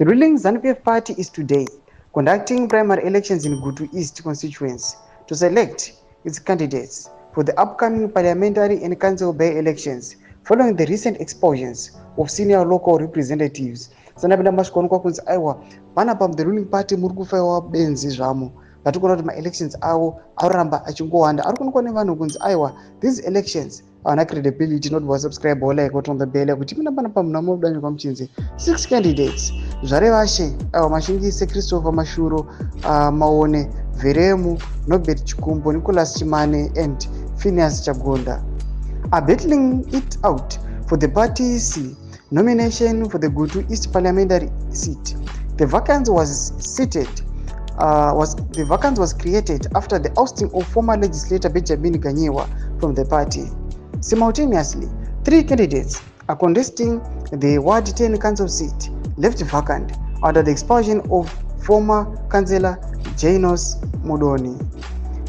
The ruling ZANU-PF party is today conducting primary elections in Gutu East constituency to select its candidates for the upcoming parliamentary and council by-elections following the recent expulsions of senior local representatives. Sanapinda mashikonikwa kunzi aiwa panapa the ruling party muri kufaiwa benzi zvamo vatikuona kuti ma-elections avo aroramba achingowanda. Ari kuonekwa nevanhu kunzi aiwa these elections havana credibility, not wasubscribe like on the bell kuti mina panapa munhu amudanjwa muchinzi 6 candidates zvarevashe aiwa mashingise Christopher Mashuro, Maone Veremu, Norbert Chikumbo, Nicholas Chimane and Phineas Chagonda are battling it out for the party's nomination for the Gutu East parliamentary seat. The vacancy was created after the ousting of former legislator Benjamin Ganyiwa from the party. Simultaneously, 3 candidates are contesting the Ward 10 council seat left vacant under the expulsion of former councillor Janos Modoni.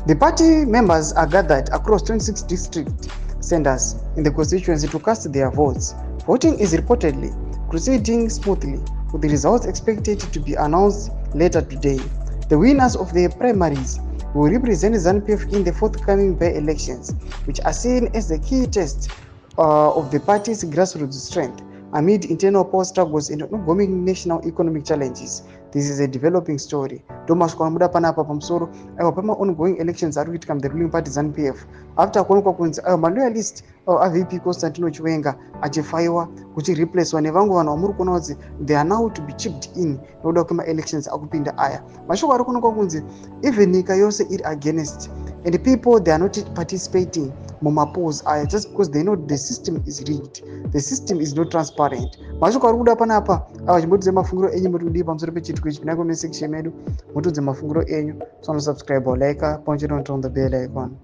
The party members are gathered across 26 district centers in the constituency to cast their votes. Voting is reportedly proceeding smoothly, with the results expected to be announced later today. The winners of the primaries will represent ZANU-PF in the forthcoming by-elections, which are seen as the key test of the party's grassroots strength amid internal power struggles and ongoing national economic challenges. This is a developing story. Thomas Kwanamuda panapa pamsoro aiwa pama ongoing elections ari kuitika the ruling party ZANU-PF after kuonekwa kunzi aiwa maloyalist AVP Constantino Chiwenga achifaiwa kuchireplacewa nevangu vanhu vamuri kuona kuti they are now to be chipped in nokuda kwema-elections akupinda aya. Mashoko ari kuonekwa kunzi even nyika yose iri against and the people they are not participating mumapolls aya just because they know the system is rigged, the system is not transparent. Mashoko ari kuda panapa aiwa chimbotidze mafungiro enyu muri kudii pamusoro pechitiko ichi pinako nesection medu mutudze mafungiro enyu. So subscribe or like, punch it on the bell icon.